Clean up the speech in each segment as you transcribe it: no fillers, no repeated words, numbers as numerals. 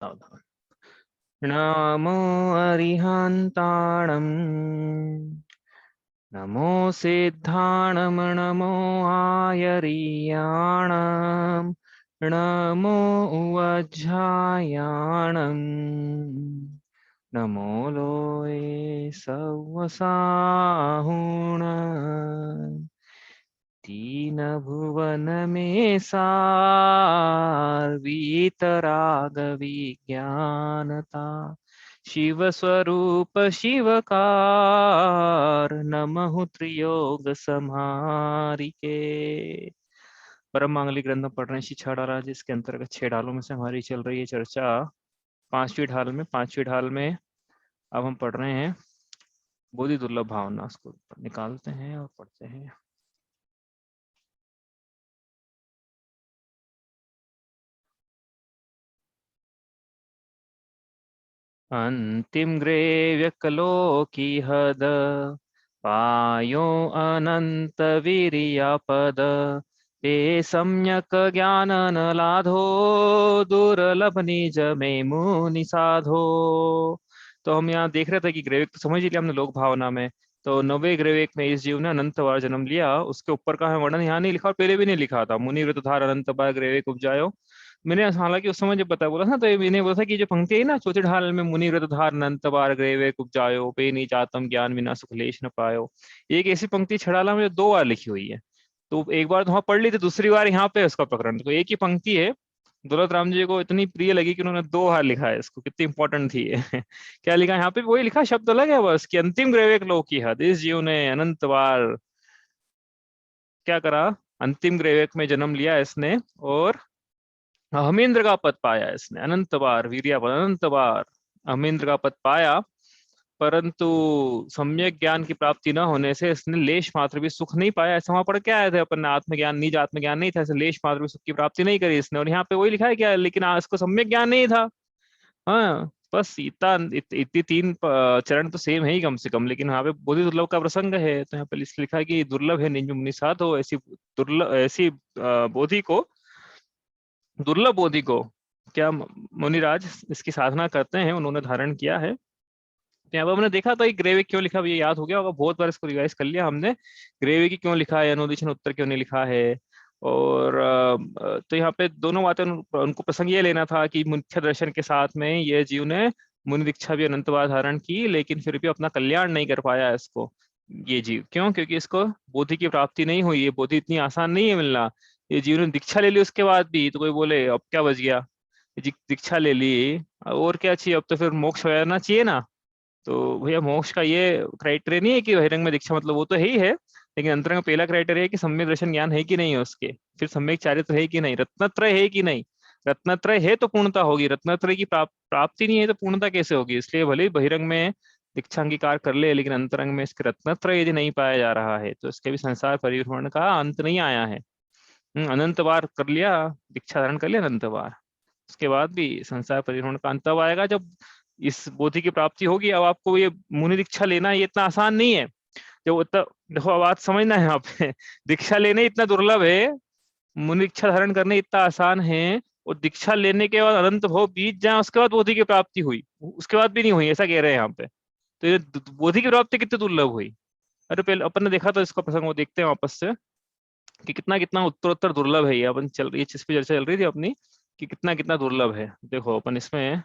सावधान। नमो अरिहन्ताणम्, नमो सिद्धाणं, नमो आयर्याणं, नमो उवज्झायाणं, नमो लोये सवसाहुण, तीन भुवन में सार वीतराग विज्ञानता, शिव स्वरूप शिवकार, नमः त्रियोग समारिके। परम मांगलिक ग्रंथ पढ़ रहे हैं श्री छड़ा राज, इसके अंतर्गत 6 ढालों में से हमारी चल रही है चर्चा 5वीं ढाल में अब हम पढ़ रहे हैं बोधि दुर्लभ भावना। उसको निकालते हैं और पढ़ते हैं। अंतिम ग्रेव्य कलो की हद, पायो अनंत वीर्या पद, ते सम्यक ज्ञान न लाधो, दुर्लभ निज में मुनि साधो। तो हम यहाँ देख रहे थे कि ग्रेविक तो समझ लिया हमने लोक भावना में। तो 90वें ग्रेविक में इस जीव ने अनंत बार जन्म लिया, उसके ऊपर का है वर्णन यहाँ नहीं लिखा और पहले भी नहीं लिखा था। मुनि व्रतधार अनंत बार ग्रेविक उपजायो। मैंने हालांकि उस समय जब बता बोला था तो ये मैंने बोला था कि जो पंक्ति है ना, चौथे ढाल में मुनि व्रतधार अनंत बार ग्रेविक उपजायो, पे नीच आत्म ज्ञान बिना सुख लेश न पायो, ये एक ऐसी पंक्ति छड़ाला में 2 बार लिखी हुई है। तो एक बार तो वहां पढ़ ली थी, दूसरी बार यहाँ पे उसका प्रकरण। तो एक ही पंक्ति है, दौलत राम जी को इतनी प्रिय लगी कि उन्होंने 2 बार लिखा है इसको। कितनी इंपॉर्टेंट थी ये। क्या लिखा है यहाँ पे, वही लिखा, शब्द अलग है बस कि अंतिम ग्रेविक लोक की हद, इस जीव ने अनंत बार क्या करा, अंतिम ग्रेविक में जन्म लिया इसने और अहमेंद्र का पद पाया इसने। अनंत बार वीर्या पद, अनंत बार अहमेंद्र का पद पाया, परंतु सम्यक ज्ञान की प्राप्ति न होने से इसने लेश मात्र भी सुख नहीं पाया। ऐसा वहां पढ़ के आए थे अपन, आत्मज्ञान निज आत्मज्ञान नहीं था, ऐसे लेश मात्र भी सुख की प्राप्ति नहीं करी इसने। और यहाँ पे वही लिखा है क्या, लेकिन इसको सम्यक ज्ञान नहीं था। हाँ, बस इतनी 3 चरण तो सेम है ही कम से कम, लेकिन यहाँ पे बोधि दुर्लभ का प्रसंग है तो यहाँ पे इसलिए लिखा है कि दुर्लभ है निज मुनि साधो। ऐसी दुर्लभ, ऐसी बोधि को, दुर्लभ बोधि को क्या मुनिराज इसकी साधना करते हैं, उन्होंने धारण किया है। तो यहाँ पर हमने देखा था कि ग्रेविक क्यों लिखा, ये याद हो गया होगा, बहुत बार इसको रिवाइज कर लिया हमने। ग्रेविक की क्यों लिखा है, अनुदिशन उत्तर क्यों नहीं लिखा है। और तो यहाँ पे दोनों बातें उनको प्रसंग ये लेना था कि मुख्य दर्शन के साथ में ये जीव ने मुनि दीक्षा भी अनंत बार धारण की, लेकिन फिर भी अपना कल्याण नहीं कर पाया इसको। ये जीव क्यों, क्योंकि इसको बोधि की प्राप्ति नहीं हुई। ये बोधि इतनी आसान नहीं है मिलना। ये जीव ने दीक्षा ले ली उसके बाद भी, तो कोई बोले अब क्या बच गया, दीक्षा ले ली और क्या चाहिए, अब तो फिर मोक्ष हो जाना चाहिए ना। तो भैया मोक्ष का ये क्राइटेरिया नहीं है कि बहिरंग में दीक्षा, मतलब वो तो है ही है, लेकिन अंतरंग में पहला क्राइटेरिया है कि सम्यक दर्शन ज्ञान है कि नहीं है उसके, फिर सम्यक चारित्र है कि नहीं, रत्नत्रय है कि नहीं। रत्नत्रय है तो पूर्णता होगी, रत्नत्रय की प्राप्ति नहीं है तो पूर्णता कैसे होगी। इसलिए भले ही बहिरंग में दीक्षा अंगीकार कर ले, लेकिन अंतरंग में इसके रत्नत्रय यदि नहीं पाया जा रहा है तो इसके भी संसार परिभ्रमण का अंत नहीं आया है। अनंत बार कर लिया, दीक्षा धारण कर लिया अनंत बार, उसके बाद भी संसार परिभ्रमण का अंत तब आएगा जब इस बोधि की प्राप्ति होगी। अब आपको ये मुनि दीक्षा लेना ये इतना आसान नहीं है। जो देखो अब बात समझना है यहाँ पे। दीक्षा लेने इतना दुर्लभ है, मुनि दीक्षा धारण करने इतना आसान है, और दीक्षा लेने के बाद अनंत भाव बीत जाए उसके बाद बोधि की प्राप्ति हुई, उसके बाद भी नहीं हुई, ऐसा कह रहे हैं यहाँ पे। तो ये बोधि की प्राप्ति कितनी दुर्लभ हुई। अरे पहले अपन ने देखा था इसका प्रसंग, वो देखते हैं वापस से कि कितना कितना उत्तरोत्तर दुर्लभ है ये। अपन चल रही चीज पे चर्चा चल रही थी अपनी कि कितना कितना दुर्लभ है। देखो अपन इसमें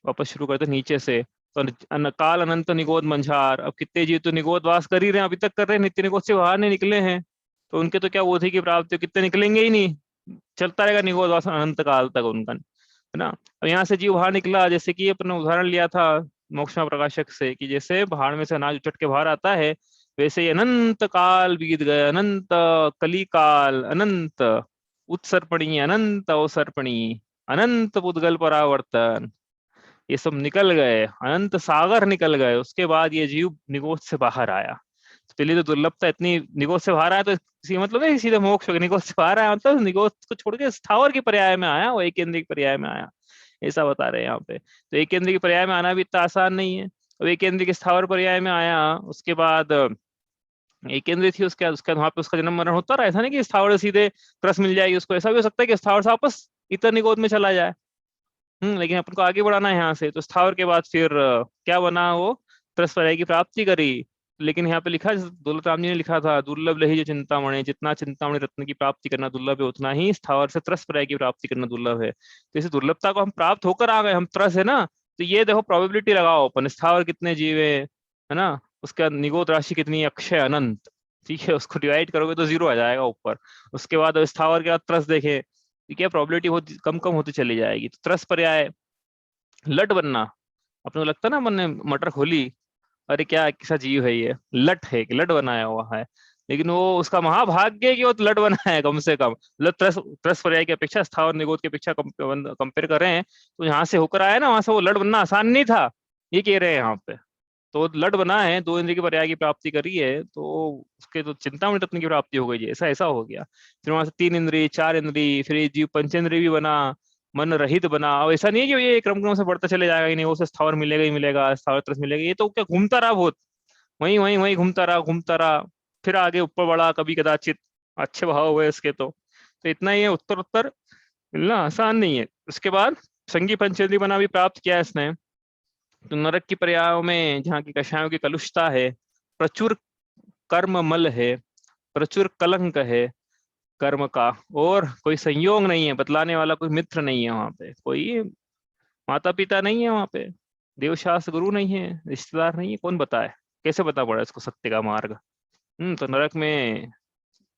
वापस शुरू करते नीचे से। तो काल अनंत निगोद मंझार, अब कितने जीव तो निगोद वास कर ही रहे हैं, अभी तक कर रहे हैं, नित्य निगोद से बाहर नहीं निकले हैं। तो उनके तो क्या बोधि की प्राप्ति, कितने निकलेंगे ही नहीं, चलता रहेगा निगोद वास अनंत काल तक उनका, है ना। अब यहाँ से जीव बाहर निकला, जैसे कि अपने उदाहरण लिया था मोक्षमा प्रकाशक से कि जैसे पहाड़ में से अनाज उचट के बाहर आता है, वैसे ही अनंत काल बीत गए, अनंत कली काल, अनंत उत्सर्पणी, अनंत अवसर्पणी, अनंत पुद्गल परावर्तन, ये सब निकल गए, अनंत सागर निकल गए। उसके बाद ये जीव निगोद से बाहर आया। तो पहले तो दुर्लभता इतनी, निगोद से बाहर आया तो इसी मतलब है सीधे मोक्ष हो गया। निगोद से बाहर आया मतलब निगोद को छोड़ के स्थावर की पर्याय में आया, वो एक केंद्र की पर्याय में आया, ऐसा बता रहे हैं यहाँ पे। तो एक केंद्र की पर्याय में आना भी इतना आसान नहीं है। अब एक केंद्र के स्थावर पर्याय में आया, उसके बाद एक केंद्र थी, उसके बाद वहां पे उसका जन्म मरण होता रहा। ऐसा नहीं कि स्थावर से सीधे क्रस मिल जाएगी उसको, ऐसा भी हो सकता है कि स्थावर से वापस इतर निगोद में चला जाए। लेकिन अपन को आगे बढ़ाना है यहाँ से। तो स्थावर के बाद फिर क्या बना वो, त्रस्पर्याय की प्राप्ति करी। लेकिन यहाँ पे लिखा, दौलत राम जी ने लिखा था, दुर्लभ लही जो चिंतामणि, जितना चिंतामणि रत्न की प्राप्ति करना दुर्लभ है उतना ही स्थावर से त्रस्पर्याय की प्राप्ति करना दुर्लभ है। तो इस दुर्लभता को हम प्राप्त होकर आ गए, हम त्रस है ना। तो ये देखो प्रोबेबिलिटी लगाओ अपन, स्थावर कितने जीव है ना, उसका निगोद राशि कितनी है, अक्षय अनंत। ठीक है, उसको डिवाइड करोगे तो जीरो आ जाएगा ऊपर। उसके बाद स्थावर के बाद त्रस देखे, ठीक है, प्रोबेबिलिटी बहुत कम कम होती चली जाएगी। तो त्रस पर्याय लट बनना, अपने को लगता है ना, मन ने मटर खोली, अरे क्या कैसा जीव है ये, लट है कि लट बनाया हुआ है। लेकिन वो उसका महाभाग्य है कि वो लट बना है कम से कम। मतलब त्रस त्रस पर्याय की अपेक्षा, स्थावर निगोद की अपेक्षा कंपेयर करें तो यहाँ से होकर आया ना, वहां से वो लट बनना आसान नहीं था, ये कह रहे हैं यहाँ पे। तो लट बना है, दो इंद्रिय की पर्याय की प्राप्ति करी है, तो उसके तो चिंतामणि रत्न की प्राप्ति हो गई जी, ऐसा ऐसा हो गया। फिर वहां से तीन इंद्रिय, चार इंद्रिय, फिर ये जीव पंचेंद्रिय भी बना, मन रहित बना। अब ऐसा नहीं है कि ये क्रम क्रम से बढ़ता चले जाएगा, ही नहीं, वो से स्थावर मिलेगा ही मिलेगा, स्थावर त्रस मिलेगा, ये तो क्या घूमता रहा बहुत, वहीं वहीं वहीं घूमता रहा घूमता रहा। फिर आगे ऊपर बढ़ा कभी कदाचित, अच्छे भाव हुए इसके तो इतना ही है। उत्तर उत्तर मिलना आसान नहीं है। उसके बाद संगी पंचेंद्रिय बना भी प्राप्त किया है इसने। तो नरक की पर्यायों में जहाँ की कषायों की कलुषता है, प्रचुर कर्म मल है, प्रचुर कलंक है कर्म का, और कोई संयोग नहीं है, बतलाने वाला कोई मित्र नहीं है वहां पे, कोई माता पिता नहीं है वहां पे, देवशास्त्र गुरु नहीं है, रिश्तेदार नहीं है, कौन बताए, कैसे बता पड़ा इसको सत्य का मार्ग। तो नरक में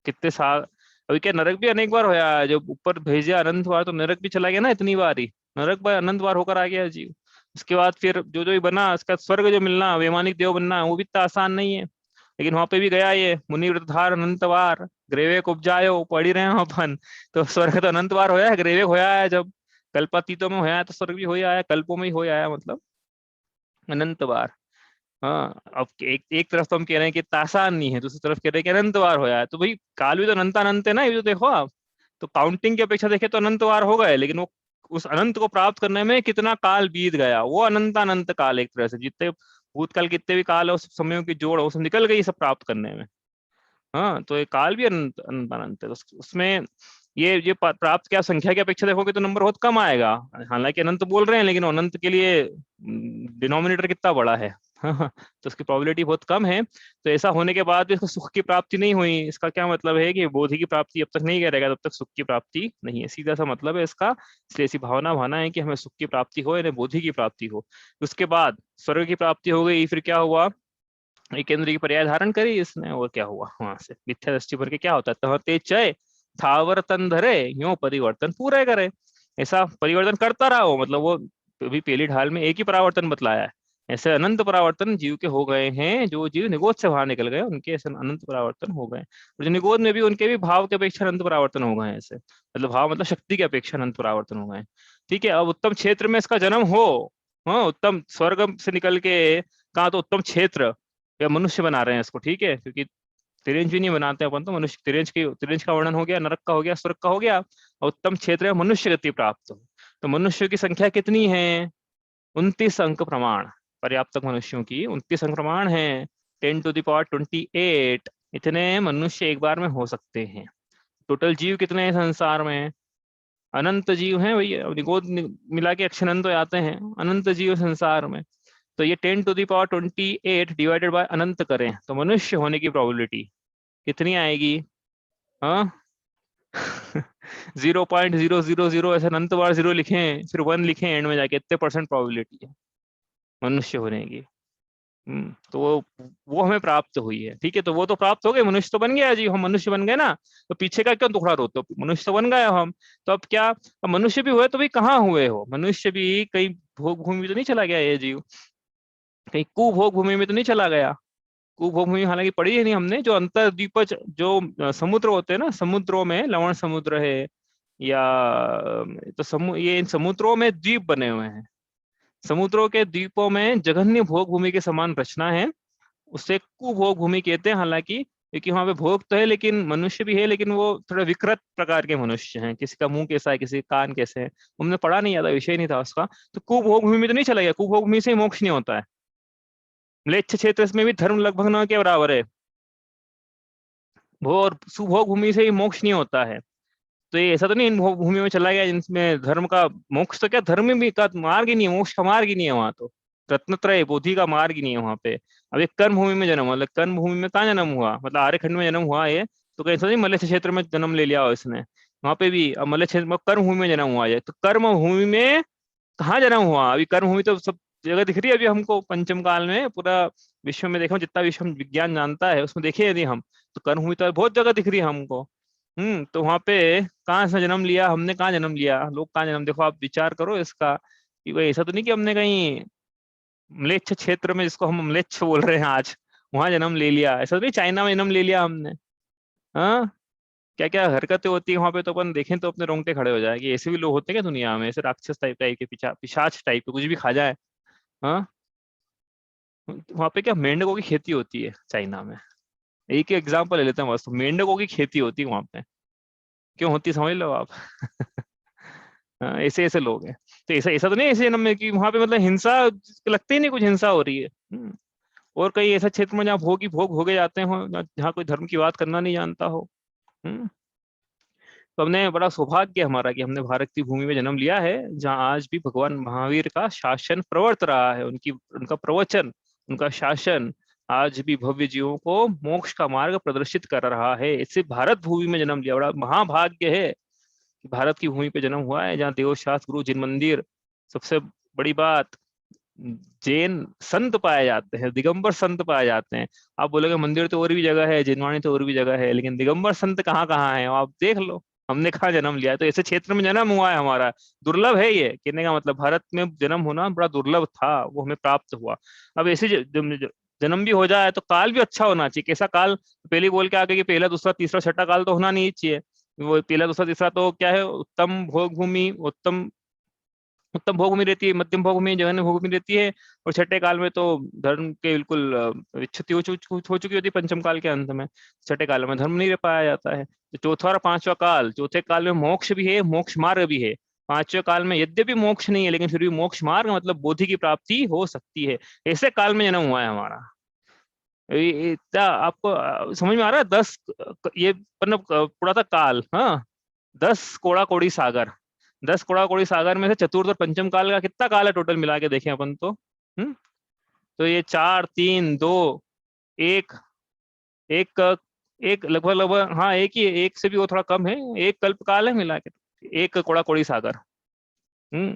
कितने साल, अभी क्या नरक भी अनेक बार होया है, जब ऊपर भेजा अनंत बार तो नरक भी चला गया ना इतनी बार ही, नरक बार अनंत बार होकर आ गया जीव। उसके बाद फिर जो जो ही बना, उसका स्वर्ग जो मिलना, वैमानिक देव बनना, वो भी इतना आसान नहीं है। लेकिन वहां पे भी गया ये, मुनि व्रतधार अनंत बार, ग्रेवे उपजायो, पढ़ ही रहे हैं अपन। तो स्वर्ग तो अनंत बार होया है, ग्रेवे होया है जब कल्पातीतों में होया है, तो स्वर्ग भी हो आया, कल्पों में ही हो आया, मतलब अनंत बार। हाँ, अब एक एक तरफ तो हम कह रहे हैं कि इतना आसान नहीं है, दूसरी तरफ कह रहे हैं कि अनंत बार हो है, तो भाई काल भी तो अनंत अनंत है ना, ये तो देखो आप। तो काउंटिंग की अपेक्षा देखे तो अनंत बार हो गए, लेकिन वो उस अनंत को प्राप्त करने में कितना काल बीत गया, वो अनंत अनंत काल, एक तरह से जितने भूतकाल कितने भी काल है, उस समयों की जोड़, वो सब निकल गई सब प्राप्त करने में। हाँ, तो ये काल भी अनंत अनंत अनंत है। उसमें ये प्राप्त क्या संख्या की अपेक्षा देखोगे तो नंबर बहुत कम आएगा। हालांकि अनंत बोल रहे हैं, लेकिन अनंत के लिए डिनोमिनेटर कितना बड़ा है। हाँ, तो उसकी प्रोबेबिलिटी बहुत कम है। तो ऐसा होने के बाद भी इसको सुख की प्राप्ति नहीं हुई, इसका क्या मतलब है कि बोधि की प्राप्ति जब तक नहीं करेगा तब तक सुख की प्राप्ति नहीं है, सीधा सा मतलब है इसका। इसलिए ऐसी भावना भाना है कि हमें सुख की प्राप्ति हो या बोधि की प्राप्ति हो। उसके बाद स्वर्ग की प्राप्ति हो गई, फिर क्या हुआ, एक इंद्रिय की पर्याय धारण करी इसने, और क्या हुआ, वहां से मिथ्या दृष्टि पर के क्या होता है, तहते चय थावर तन धरे, यो परिवर्तन पूरे करे। ऐसा परिवर्तन करता रहा वो, मतलब वो अभी पहली ढाल में एक ही परावर्तन बतलाया है, ऐसे अनंत परावर्तन जीव के हो गए हैं, जो जीव निगोद से बाहर निकल गए उनके ऐसे अनंत परावर्तन हो गए। और जो निगोद में भी उनके भी भाव के अपेक्षा अनंत परावर्तन हो गए हैं ऐसे, मतलब भाव मतलब शक्ति की अपेक्षा अनंत परावर्तन हो गए। ठीक है, अब उत्तम क्षेत्र में इसका जन्म हो, हाँ, उत्तम स्वर्ग से निकल के कहा तो उत्तम क्षेत्र या मनुष्य बना रहे हैं इसको, ठीक है, क्योंकि तिरंज भी नहीं बनाते अपन, तो मनुष्य तिरंज का वर्णन हो गया, नरक का हो गया, स्वर्ग का हो गया, और उत्तम क्षेत्र में मनुष्य गति प्राप्त हो। तो मनुष्य की संख्या कितनी है, 29 अंक प्रमाण, पर्याप्त मनुष्यों की 29 अंक प्रमाण है, 10⁻28 इतने मनुष्य एक बार में हो सकते हैं। टोटल जीव कितने हैं संसार में, अनंत जीव हैं भैया, निगोद मिला के अक्षनंत हो जाते हैं, अनंत जीव संसार में। तो ये 10⁻28 डिवाइडेड बाय अनंत करें तो मनुष्य होने की प्रोबेबिलिटी कितनी आएगी, हाँ 0.000, ऐसे अनंत बार जीरो लिखें फिर 1 लिखें एंड में जाके, इतने परसेंट प्रोबेबिलिटी है मनुष्य होने की। तो वो हमें प्राप्त हुई है, ठीक है, तो वो तो प्राप्त हो गए, मनुष्य तो बन गया जी, हम मनुष्य बन गए ना, तो पीछे का क्यों टुकड़ा रोते हो, मनुष्य तो बन गए हम। तो अब क्या, अब मनुष्य भी हुए तो भी कहाँ हुए हो, मनुष्य भी कहीं भोग भूमि तो नहीं चला गया ये जीव, कहीं कुभोग भूमि में तो नहीं चला गया। कुभोग भूमि हालांकि पढ़ी है नहीं हमने, जो अंतर्द्वीपज जो समुद्र होते हैं ना, समुद्रों में लवण समुद्र है, या तो ये इन समुद्रों में द्वीप बने हुए हैं, समुद्रों के द्वीपों में जघन्य भोग भूमि के समान रचना है, उसे कुभोग भूमि कहते हैं। हालांकि क्योंकि वहां पे भोग तो है, लेकिन मनुष्य भी है, लेकिन वो थोड़ा विकृत प्रकार के मनुष्य हैं, किसी का मुंह कैसा है, किसी का कान कैसे है, हमने पढ़ा नहीं, ज्यादा विषय नहीं था उसका। तो कुभोग भूमि में तो नहीं चला गया, कुभोग भूमि से ही मोक्ष नहीं होता है, म्लेच्छ क्षेत्र में भी धर्म लगभग न के बराबर है, भोग और सुभोग भूमि से ही मोक्ष नहीं होता है। तो ये ऐसा तो नहीं इन भूमि में चला गया जिनमें धर्म का मोक्ष, तो क्या धर्म में का मार्ग ही नहीं है, मोक्ष का मार्ग ही नहीं है वहां तो, रत्नत्रय बोधि का मार्ग ही नहीं है वहां पे। अब एक कर्म भूमि में जन्म हुआ, मतलब कर्म भूमि में कहाँ जन्म हुआ, मतलब आर्यखंड में जन्म हुआ ये, तो कहीं ऐसा नहीं मत्स्य क्षेत्र में जन्म ले लिया हो इसने, वहां पे भी अब मत्स्य क्षेत्र में कर्म भूमि में जन्म हुआ है, तो कर्म भूमि में कहाँ जन्म हुआ, अभी कर्म भूमि तो सब जगह दिख रही है अभी हमको, पंचम काल में पूरा विश्व में देखो, जितना विश्व में विज्ञान जानता है उसमें देखे यदि हम, तो कर्म भूमि तो बहुत जगह दिख रही है हमको। तो वहां पे कहाँ से जन्म लिया हमने, कहाँ जन्म लिया, लोग कहाँ जन्म, देखो आप विचार करो इसका, कि भाई ऐसा तो नहीं कि हमने कहीं म्लेच्छ क्षेत्र में, जिसको हम म्लेच्छ बोल रहे हैं आज, वहां जन्म ले लिया, ऐसा तो नहीं चाइना में जन्म ले लिया हमने। हाँ, क्या क्या हरकतें होती है वहां पे, तो अपन देखें तो अपने रोंगटे खड़े हो जाएंगे, ऐसे भी लोग होते हैं क्या दुनिया में, ऐसे राक्षस टाइप टाइप के, पिशाच टाइप के, कुछ भी खा जाए। हाँ, वहां पे क्या मेंढकों की खेती होती है चाइना में, एक एग्जाम्पल ले लेते हैं बस, तो मेंढकों की खेती होती है वहां पे, क्यों होती है समझ लो आप। हाँ, ऐसे ऐसे लोग हैं। तो ऐसा ऐसा तो नहीं ऐसे जन्म में कि वहां पे मतलब हिंसा, लगता ही नहीं कुछ हिंसा हो रही है। और कई ऐसा क्षेत्र में जहाँ भोग ही भोग भोगे जाते हो, जहाँ कोई धर्म की बात करना नहीं जानता हो। हम्म तो हमने बड़ा सौभाग्य हमारा कि हमने भारत की भूमि में जन्म लिया है, जहाँ आज भी भगवान महावीर का शासन प्रवर्त रहा है, उनकी उनका प्रवचन, उनका शासन आज भी भव्य जीवों को मोक्ष का मार्ग प्रदर्शित कर रहा है। इससे भारत भूमि में जन्म लिया, बड़ा महाभाग्य है कि भारत की भूमि पे जन्म हुआ है, जहाँ देव शास्त्र गुरु जिन मंदिर, सबसे बड़ी बात, जैन संत पाए जाते हैं, दिगंबर संत पाए जाते हैं। आप बोलोगे मंदिर तो और भी जगह है, जिनवाणी तो और भी जगह है, लेकिन दिगंबर संत कहाँ कहाँ है आप देख लो, हमने कहाँ जन्म लिया है, तो ऐसे क्षेत्र में जन्म हुआ है हमारा। दुर्लभ है ये, कहने का मतलब भारत में जन्म होना बड़ा दुर्लभ था, वो हमें प्राप्त हुआ। अब ऐसे जन्म भी हो जाए तो काल भी अच्छा होना चाहिए, कैसा काल, पहले बोल के आगे कि पहला दूसरा तीसरा छठा काल तो होना नहीं चाहिए। वो पहला दूसरा तीसरा तो क्या है, उत्तम भोग भूमि, उत्तम उत्तम भोग भूमि रहती है, मध्यम भोग भूमि, जघन्य भोग भूमि रहती है, और छठे काल में तो धर्म के बिल्कुल विच्युति हो चुकी होती है, पंचम काल के अंत में छठे काल में धर्म नहीं रह पाया जाता है। तो चौथा और पांचवा काल, चौथे काल में मोक्ष भी है, मोक्ष मार्ग भी है। पांचवें काल में यद्यपि मोक्ष नहीं है, लेकिन फिर भी मोक्ष मार्ग मतलब बोधि की प्राप्ति हो सकती है। ऐसे काल में जन्म हुआ है हमारा। क्या आपको समझ में आ रहा है, 10 ये मतलब पूरा था काल, हाँ, 10 कोड़ा कोड़ी सागर, 10 कोड़ा कोड़ी सागर में से चतुर्थ और पंचम काल का कितना काल है टोटल मिला के देखें अपन तो। तो ये 4 3 2 1, एक एक लगभग लगभग, हाँ एक ही, एक से भी वो थोड़ा कम है, एक कल्प काल है मिला के, एक कोड़ा कोड़ी सागर।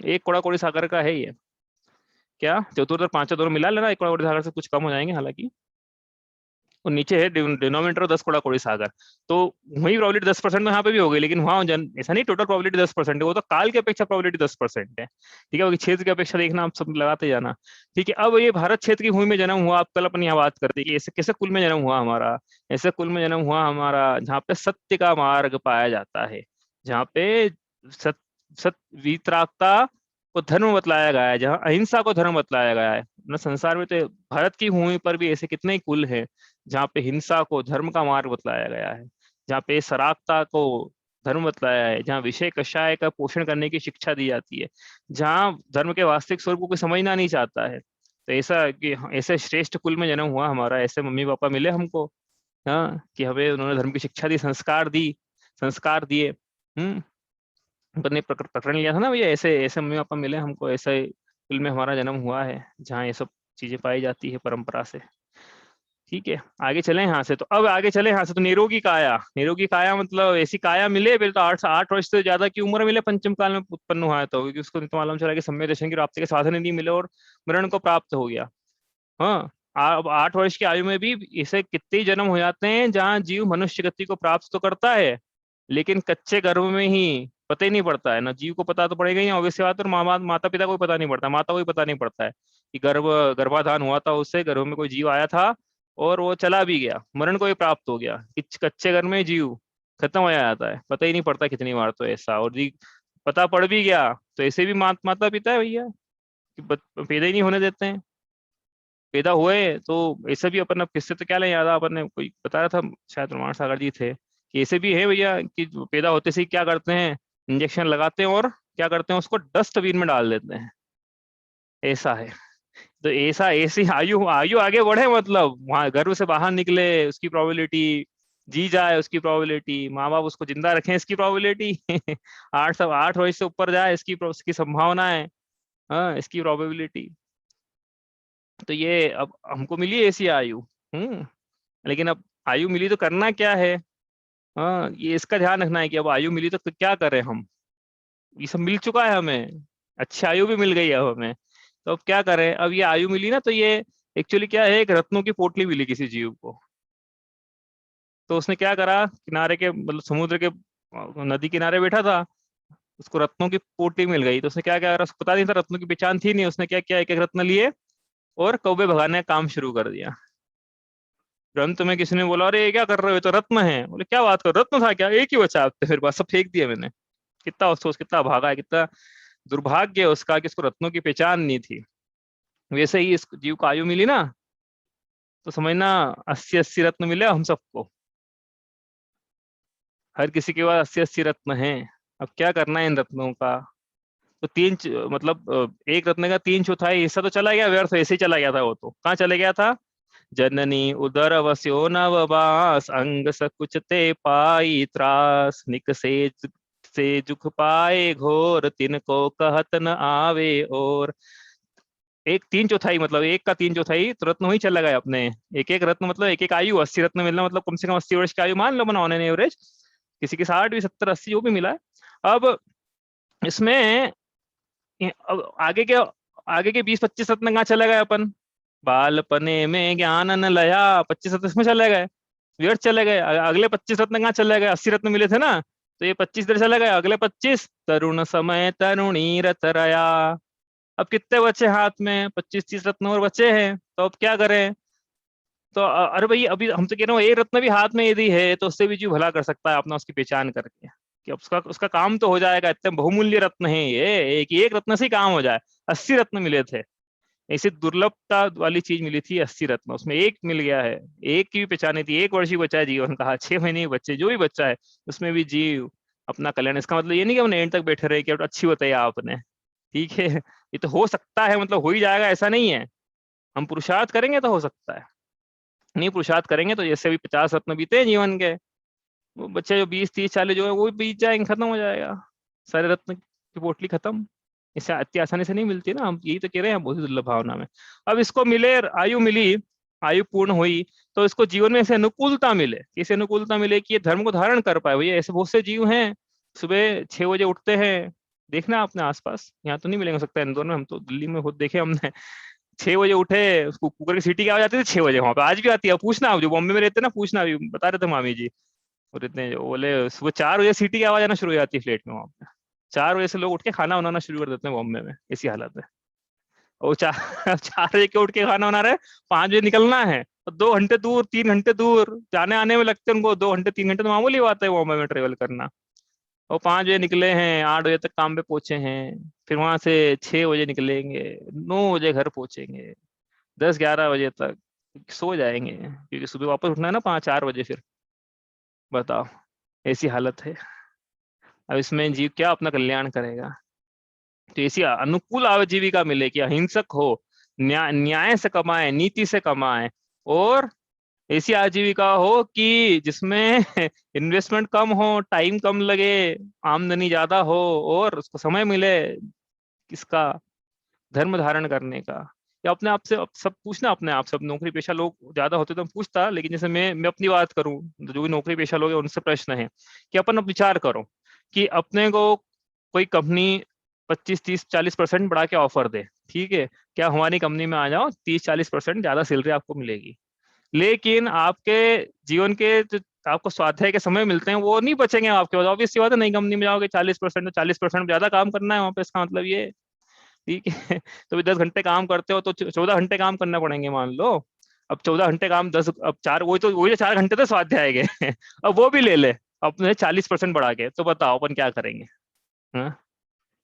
एक कोड़ा कोड़ी सागर का है ये। क्या चतुर्थ और पांचवा दोनों मिला लेना, एक कोड़ा कोड़ी सागर से कुछ कम हो जाएंगे हालांकि, और नीचे है डिनोमिनेटर 10 कोड़ा कोड़ी सागर। तो वही प्रोबेबिलिटी 10% यहाँ पे भी हो गई, लेकिन वहाँ ऐसा नहीं टोटल प्रोबेबिलिटी 10% है, वो तो काल की अपेक्षा प्रोबेबिलिटी 10% है। ठीक है, क्षेत्र की अपेक्षा देखना, आप सब लगाते जाना। ठीक है, अब ये भारत क्षेत्र की भूमि में जन्म हुआ, आप कल अपन यहाँ बात करते कि ऐसे कैसे कुल में जन्म हुआ हमारा। ऐसे कुल में जन्म हुआ हमारा जहाँ पे सत्य का मार्ग पाया जाता है, जहाँ पे सत सत वीतरागता को धर्म बतलाया गया है, जहाँ अहिंसा को धर्म बतलाया गया है ना। संसार में तो भारत की भूमि पर भी ऐसे कितने ही कुल हैं जहाँ पे हिंसा को धर्म का मार्ग बतलाया गया है, जहाँ पे सरागता को धर्म बतलाया है, जहाँ विषय कषाय का पोषण करने की शिक्षा दी जाती है, जहाँ धर्म के वास्तविक स्वरूप को कोई समझना नहीं चाहता है। तो ऐसा कि ऐसे श्रेष्ठ कुल में जन्म हुआ हमारा, ऐसे मम्मी पापा मिले हमको, हाँ, कि हमें उन्होंने धर्म की शिक्षा दी, संस्कार दिए। अपन ने प्रकरण लिया था ना भैया, ऐसे ऐसे मम्मी पापा मिले हमको, ऐसे कुल में हमारा जन्म हुआ है जहाँ ये सब चीजें पाई जाती है परंपरा से। ठीक है, आगे चले यहाँ से, तो अब आगे चले यहाँ से, तो निरोगी काया, निरोगी काया मतलब ऐसी काया मिले, पहले तो 8 वर्ष से ज्यादा की उम्र मिले पंचम काल में उत्पन्न हुआ है, तो क्योंकि उसको तो मालूम चला कि सम्यक दर्शन की प्राप्ति के साधन नहीं मिले और मरण को प्राप्त हो गया। हाँ, अब 8 वर्ष की आयु में भी ऐसे कितने जन्म हो जाते हैं जहाँ जीव मनुष्य गति को प्राप्त तो करता है, लेकिन कच्चे गर्भ में ही पता ही नहीं पड़ता है ना, जीव को पता तो पड़ेगा ही, ऑब्वियस बात, और माता पिता को भी पता नहीं पड़ता, माता को भी पता नहीं पड़ता है कि गर्भाधान हुआ था उससे, गर्भ में कोई जीव आया था और वो चला भी गया, मरण को भी प्राप्त हो गया। कच्चे घर में जीव खत्म हो जाता है, पता ही नहीं पड़ता कितनी बार तो ऐसा, और पता पड़ भी गया तो ऐसे भी माता पिता है भैया कि पैदा ही नहीं होने देते हैं। पैदा हुए तो ऐसे भी अपन, अब किससे तो क्या लें याद, अपन ने कोई बताया था, शायद रमान सागर जी थे, कि ऐसे भी है भैया कि पैदा होते से ही क्या करते हैं, इंजेक्शन लगाते हैं और क्या करते हैं, उसको डस्टबिन में डाल देते हैं। ऐसा है, तो ऐसा ऐसी आयु आयु आगे बढ़े, मतलब वहां गर्भ से बाहर निकले उसकी प्रोबेबिलिटी जी जाए उसकी प्रोबेबिलिटी, माँ बाप उसको जिंदा रखें इसकी प्रोबेबिलिटी 8 वर्ष से ऊपर जाए इसकी संभावना है, हाँ इसकी प्रोबेबिलिटी। तो ये अब हमको मिली ऐसी आयु, लेकिन अब आयु मिली तो करना क्या है, हाँ ये इसका ध्यान रखना है कि अब आयु मिली तो क्या करें हम। ये सब मिल चुका है हमें, अच्छी आयु भी मिल गई है अब हमें, तो अब क्या करें। अब ये आयु मिली ना, तो ये एक्चुअली क्या है, एक रत्नों की पोटली मिली किसी जीव को। तो उसने क्या करा, किनारे के मतलब समुद्र के नदी किनारे बैठा था, उसको रत्नों की पोटली मिल गई। तो उसने क्या क्या करा, उसको पता नहीं था, रत्नों की पहचान थी नहीं, उसने क्या किया, एक एक रत्न लिए और कौवे भगाने का काम शुरू कर दिया। तुरंत में किसी ने बोला, अरे ये क्या कर रहे हो, ये तो रत्न है। बोले क्या बात कर, रत्न था क्या, एक ही बचा आपके फिर पास, सब फेंक दिया मैंने। कितना अफसोस, कितना भागा है, कितना दुर्भाग्य है उसका कि इसको रत्नों की पहचान नहीं थी। वैसे ही इस जीव को आयु मिली ना, तो समझना 80-80 रत्न मिले हम सबको, हर किसी के पास 80-80 रत्न हैं। अब क्या करना है इन रत्नों का। तो मतलब एक रत्न का 3/4 हिस्सा तो चला गया व्यर्थ, ऐसे ही चला गया था। वो तो कहाँ चले गया था, जननी उदर वस्यो नववास अंग सकुचते पाई त्रास निक से जुख पाए घोर तिनको कहत न आवे। और एक 3/4 मतलब एक का 3/4 तो रत्न वही चला गया अपने। एक एक रत्न मतलब एक एक आयु, 80 रत्न मिलना मतलब कम से कम 80 वर्ष की आयु मान लो बना उन्होंने एवरेज, किसी की 60 भी, 70-80 जो भी मिला है। अब इसमें अब आगे के 20-25 रत्न कहाँ चले गए अपन, बालपने में ज्ञान न लया, 25 रत्न इसमें चले गए, व्यर्थ चले गए। अगले 25 रत्न कहाँ चले गए, 80 रत्न मिले थे ना, तो ये 25 इधर चले गए, अगले 25 तरुण समय तरुणी रत रया। अब कितने बचे हाथ में, 25-30 रत्न और बचे हैं, तो अब क्या करें। तो अरे भाई अभी हम तो कह रहे हो एक रत्न भी हाथ में यदि है तो उससे भी जीव भला कर सकता है अपना, उसकी पहचान करके कि अब उसका उसका काम तो हो जाएगा। इतने बहुमूल्य रत्न है ये, एक रत्न से ही काम हो जाए। 80 रत्न मिले थे, ऐसी दुर्लभता वाली चीज मिली थी 80 रत्न, उसमें एक मिल गया है। एक की भी पहचान नहीं थी, 1 वर्ष ही बचा है जीवन का, 6 महीने ही बच्चे जो भी बच्चा है उसमें भी जीव अपना कल्याण। इसका मतलब ये नहीं कि हमने एंड तक बैठे रहे कि अब अच्छी बताई आपने, ठीक है, ये तो हो सकता है, मतलब हो ही जाएगा ऐसा नहीं है। हम पुरुषार्थ करेंगे तो हो सकता है, नहीं पुरुषार्थ करेंगे तो जैसे भी 50 रत्न बीते हैं जीवन के, वो बच्चे जो 20-30-40 जो है वो भी बीत जाएंगे, खत्म हो जाएगा, सारे रत्न की पोटली खत्म। इससे इतनी आसानी से नहीं मिलती ना, हम यही तो कह रहे हैं, बहुत ही दुर्लभ भावना में। अब इसको मिले, आयु मिली, आयु पूर्ण हुई, तो इसको जीवन में ऐसे अनुकूलता मिले, कैसे अनुकूलता मिले कि ये धर्म को धारण कर पाए। भैया ऐसे बहुत से जीव हैं, सुबह 6 बजे उठते हैं, देखना अपने आसपास, यहाँ तो नहीं मिलेंगे हो सकता है इंदौर में, हम तो दिल्ली में खुद देखे हमने। 6 बजे उठे, उसको कुकर की सीटी की आवाज आती थी 6 बजे, वहां पे आज भी आती है, पूछना आप जो बॉम्बे में रहते हैं ना, पूछना, अभी बता रहे थे मामी जी, और इतने जो बोले सुबह 4 बजे सीटी की आवाज आना शुरू हो जाती है फ्लैट में वहां पे। 4 बजे से लोग उठ के खाना बनाना शुरू कर देते हैं बॉम्बे में, ऐसी हालत है। और 4 4 बजे के उठ के खाना बना रहे, 5 बजे निकलना है, तो 2 घंटे दूर, 3 घंटे दूर जाने आने में लगते हैं उनको, 2 घंटे 3 घंटे तो मामूली बात है बॉम्बे में ट्रेवल करना। और 5 बजे निकले हैं, 8 बजे तक काम पे पहुंचे हैं, फिर वहां से 6 बजे निकलेंगे, 9 बजे घर पहुंचेंगे, 10-11 बजे तक सो जाएंगे, क्योंकि सुबह वापस उठना है ना 5-4 बजे फिर। बताओ, ऐसी हालत है। अब इसमें जीव क्या अपना कल्याण करेगा। तो ऐसी अनुकूल आजीविका मिले कि अहिंसक हो, न्याय से कमाए, नीति से कमाए, और ऐसी आजीविका हो कि जिसमें इन्वेस्टमेंट कम हो, टाइम कम लगे, आमदनी ज्यादा हो, और उसको समय मिले किसका, धर्म धारण करने का। या अपने आप से सब पूछना, अपने आप सब नौकरी पेशा लोग ज्यादा होते तो हम पूछता, लेकिन जैसे मैं अपनी बात करूं, जो भी नौकरी पेशा लोग हैं उनसे प्रश्न है कि अपन अब विचार करो कि अपने को कोई कंपनी 25-30-40% बढ़ा के ऑफर दे, ठीक है, क्या हमारी कंपनी में आ जाओ, 30-40% ज्यादा सैलरी आपको मिलेगी, लेकिन आपके जीवन के जो आपको स्वाध्याय के समय मिलते हैं वो नहीं बचेंगे आपके पास। ऑब्वियस सी बात है, नई कंपनी में जाओगे 40%, तो 40% ज्यादा काम करना है वहां पे, इसका मतलब ये, ठीक है। तो भी 10 घंटे काम करते हो तो 14 घंटे काम करना पड़ेंगे मान लो। अब 14 घंटे काम 10, अब चार, वही तो 4 घंटे तो स्वाध्याय के अब वो भी ले ले अपने 40% बढ़ा के, तो बताओ अपन क्या करेंगे। हाँ,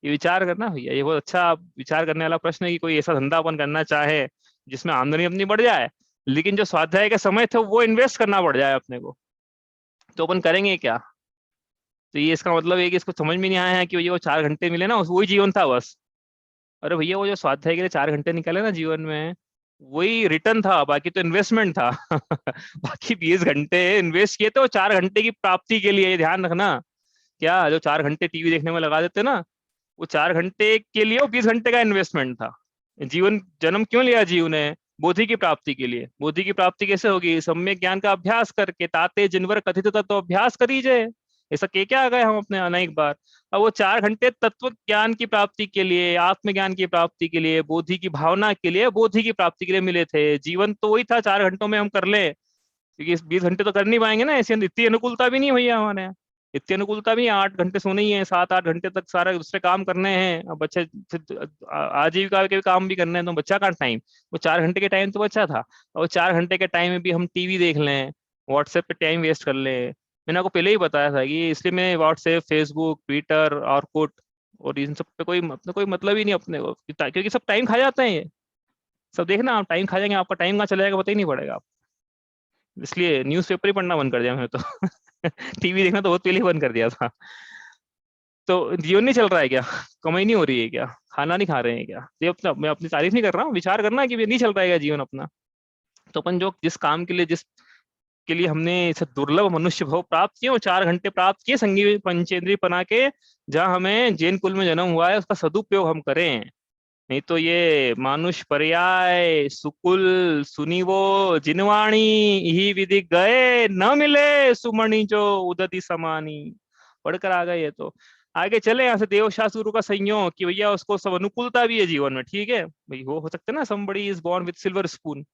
ये विचार करना भैया, ये बहुत अच्छा विचार करने वाला प्रश्न है कि कोई ऐसा धंधा अपन करना चाहे जिसमें आमदनी अपनी बढ़ जाए, लेकिन जो स्वाध्याय के समय थे वो इन्वेस्ट करना पड़ जाए अपने को, तो अपन करेंगे क्या। तो ये इसका मतलब है कि इसको समझ में नहीं आया है कि ये वो 4 घंटे मिले ना, वही जीवन था बस। अरे भैया वो जो स्वाध्याय के लिए 4 घंटे निकले ना जीवन में, वही रिटर्न था, बाकी तो इन्वेस्टमेंट था। बाकी 20 घंटे इन्वेस्ट किए थे वो 4 घंटे की प्राप्ति के लिए, ये ध्यान रखना। क्या जो 4 घंटे टीवी देखने में लगा देते ना, वो 4 घंटे के लिए वो 20 घंटे का इन्वेस्टमेंट था। जीवन जन्म क्यों लिया जीव ने? बोधि की प्राप्ति के लिए। बोधि की प्राप्ति कैसे होगी? सम्यक ज्ञान का अभ्यास करके, ताते जिनवर कथित तत्व अभ्यास करीजे। ऐसा कह के आ गए हम अपने अनेक बार। अब वो 4 घंटे तत्व ज्ञान की प्राप्ति के लिए, आत्मज्ञान की प्राप्ति के लिए, बोधि की भावना के लिए, बोधि की प्राप्ति के लिए मिले थे। जीवन तो वही था 4 घंटों में हम कर ले, क्योंकि 20 घंटे तो कर नहीं पाएंगे ना, ऐसी इतनी अनुकूलता भी नहीं भैया हमारे यहाँ। इतनी अनुकूलता भी 8 घंटे सोने ही है, 7-8 घंटे तक सारे दूसरे काम करने हैं। अब बच्चे फिर आजीविका के काम भी करने हैं, तो बच्चा कहाँ टाइम? वो 4 घंटे के टाइम तो बच्चा था, और 4 घंटे के टाइम में भी हम टीवी देख लें, व्हाट्सएप पे टाइम वेस्ट कर लें। मैंने आपको पहले ही बताया था कि इसलिए मैं व्हाट्सएप, फेसबुक, ट्विटर, ऑरकुट और इन सब पे कोई मतलब ही नहीं अपने को, क्योंकि सब टाइम खा जाते हैं ये सब। देखना आप टाइम खा जाएंगे, आपका टाइम कहाँ चला जाएगा पता ही नहीं पड़ेगा। इसलिए न्यूज़पेपर ही पढ़ना बंद कर दिया मैंने तो। टीवी देखना तो बहुत पहले ही बंद कर दिया था। तो जीवन नहीं चल रहा है क्या? कमाई नहीं हो रही है क्या? खाना नहीं खा रहे हैं क्या? ये अपना, मैं अपनी तारीफ नहीं कर रहा हूँ, विचार करना कि ये नहीं चल रहा है क्या जीवन अपना? तो अपन जो जिस काम के लिए, जिस के लिए हमने इसे दुर्लभ मनुष्य भाव प्राप्त किए, वो 4 घंटे प्राप्त किए संगी पंचेंद्रिय बना के, जहाँ हमें जैन कुल में जन्म हुआ है उसका सदुपयोग हम करें। नहीं तो ये मानुष पर्याय सुकुल सुनीवो जिनवाणी, ही विधि गए न मिले सुमणि जो उदति समानी। पढ़कर आ गए ये तो। आगे चले यहाँ से, देवशास्त्र गुरु का संयोग कि भैया उसको सब अनुकूलता भी है जीवन में, ठीक है भाई, वो हो सकता है ना, somebody is born with silver spoon.